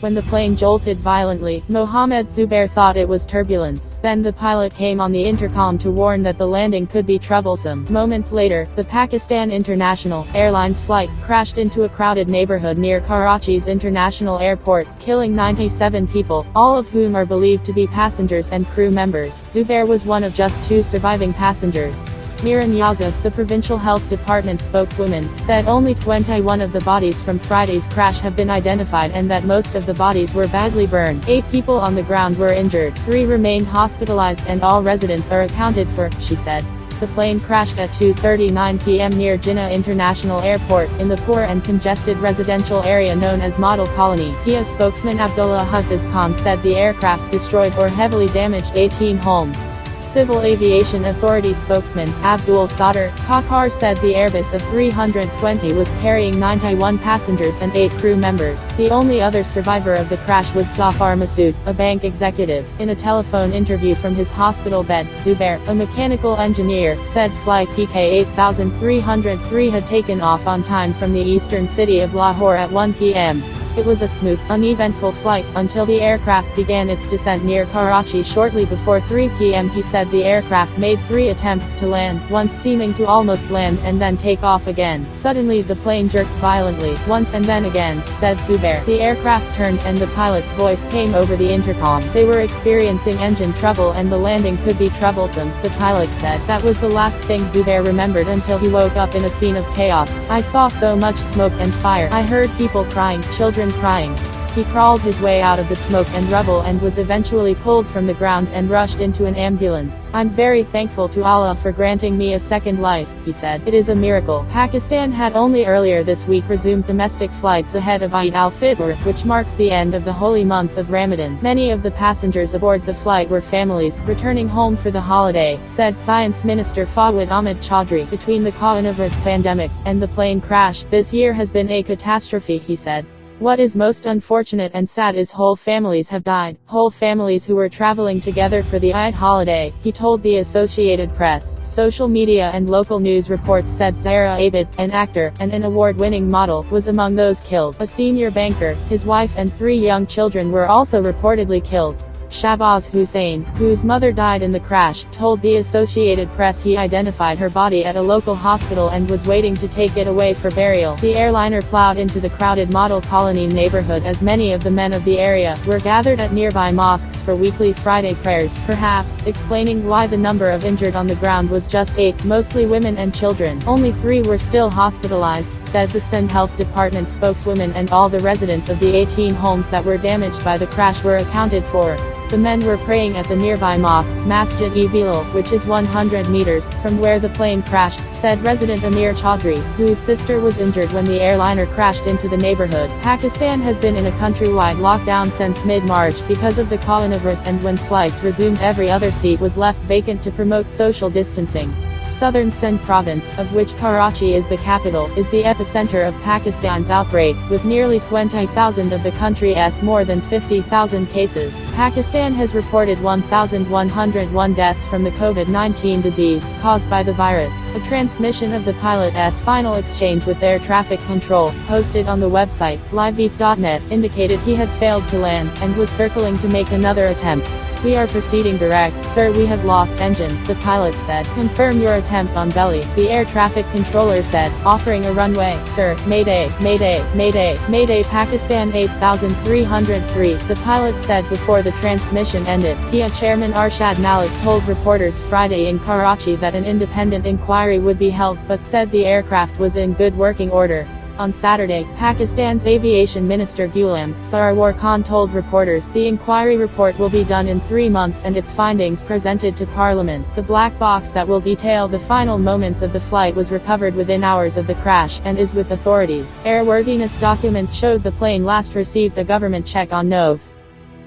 When the plane jolted violently, Mohammed Zubair thought it was turbulence. Then the pilot came on the intercom to warn that the landing could be troublesome. Moments later, the Pakistan International Airlines flight crashed into a crowded neighborhood near Karachi's International Airport, killing 97 people, all of whom are believed to be passengers and crew members. Zubair was one of just 2 surviving passengers. Miran Yazif, the Provincial Health Department spokeswoman, said only 21 of the bodies from Friday's crash have been identified and that most of the bodies were badly burned. 8 people on the ground were injured, 3 remain hospitalized and all residents are accounted for, she said. The plane crashed at 2:39 p.m. near Jinnah International Airport, in the poor and congested residential area known as Model Colony. PIA spokesman Abdullah Hafiz Khan said the aircraft destroyed or heavily damaged 18 homes. Civil Aviation Authority spokesman, Abdul Sadr Kakar said the Airbus A320 was carrying 91 passengers and 8 crew members. The only other survivor of the crash was Zafar Masood, a bank executive. In a telephone interview from his hospital bed, Zubair, a mechanical engineer, said flight PK8303 had taken off on time from the eastern city of Lahore at 1 p.m. It was a smooth, uneventful flight, until the aircraft began its descent near Karachi shortly before 3 p.m. He said the aircraft made 3 attempts to land, once seeming to almost land and then take off again. Suddenly the plane jerked violently, once and then again, said Zubair. The aircraft turned and the pilot's voice came over the intercom. They were experiencing engine trouble and the landing could be troublesome, the pilot said. That was the last thing Zubair remembered until he woke up in a scene of chaos. I saw so much smoke and fire. I heard people crying, children crying. He crawled his way out of the smoke and rubble and was eventually pulled from the ground and rushed into an ambulance. I'm very thankful to Allah for granting me a second life, he said. It is a miracle. Pakistan had only earlier this week resumed domestic flights ahead of Eid al-Fitr, which marks the end of the holy month of Ramadan. Many of the passengers aboard the flight were families, returning home for the holiday, said Science Minister Fawad Ahmed Chaudhry. Between the coronavirus pandemic and the plane crash, this year has been a catastrophe, he said. What is most unfortunate and sad is whole families have died, whole families who were traveling together for the Eid holiday, he told the Associated Press. Social media and local news reports said Zahra Abid, an actor, and an award-winning model, was among those killed. A senior banker, his wife and 3 young children were also reportedly killed. Shahbaz Hussain, whose mother died in the crash, told the Associated Press he identified her body at a local hospital and was waiting to take it away for burial. The airliner plowed into the crowded Model Colony neighborhood as many of the men of the area were gathered at nearby mosques for weekly Friday prayers, perhaps explaining why the number of injured on the ground was just 8, mostly women and children. Only 3 were still hospitalized, said the Sindh Health Department spokeswoman, and all the residents of the 18 homes that were damaged by the crash were accounted for. The men were praying at the nearby mosque, Masjid-e-Bilal, which is 100 meters from where the plane crashed, said resident Amir Chaudhry, whose sister was injured when the airliner crashed into the neighborhood. Pakistan has been in a countrywide lockdown since mid-March because of the coronavirus, and when flights resumed every other seat was left vacant to promote social distancing. Southern Sindh province, of which Karachi is the capital, is the epicenter of Pakistan's outbreak, with nearly 20,000 of the country's more than 50,000 cases. Pakistan has reported 1,101 deaths from the COVID-19 disease, caused by the virus. A transmission of the pilot's final exchange with air traffic control, posted on the website, liveeat.net, indicated he had failed to land, and was circling to make another attempt. We are proceeding direct, sir. We have lost engine, the pilot said. Confirm your attempt on belly, the air traffic controller said, offering a runway. Sir, Mayday, Mayday, Mayday, Mayday. Pakistan 8303, the pilot said before the transmission ended. PIA chairman Arshad Malik told reporters Friday in Karachi that an independent inquiry would be held, but said the aircraft was in good working order. On Saturday, Pakistan's aviation minister Ghulam Sarwar Khan told reporters the inquiry report will be done in 3 months and its findings presented to Parliament. The black box that will detail the final moments of the flight was recovered within hours of the crash, and is with authorities. Airworthiness documents showed the plane last received a government check on Nov.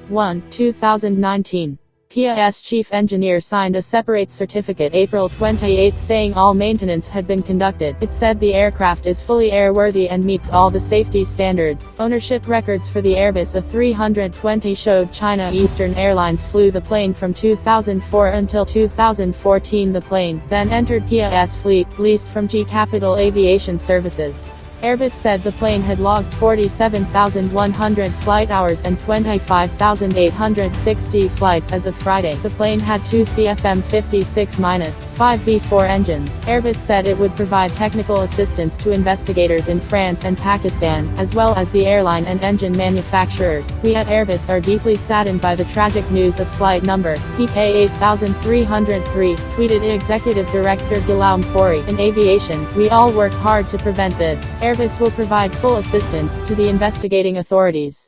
1, 2019. PIA's chief engineer signed a separate certificate April 28 saying all maintenance had been conducted. It said the aircraft is fully airworthy and meets all the safety standards. Ownership records for the Airbus A320 showed China Eastern Airlines flew the plane from 2004 until 2014. The plane then entered PIA's fleet, leased from G Capital Aviation Services. Airbus said the plane had logged 47,100 flight hours and 25,860 flights as of Friday. The plane had two CFM56-5B4 engines. Airbus said it would provide technical assistance to investigators in France and Pakistan, as well as the airline and engine manufacturers. "We at Airbus are deeply saddened by the tragic news of flight number PK8303, tweeted Executive Director Guillaume Faury. "In aviation, we all work hard to prevent this. Airbus will provide full assistance to the investigating authorities."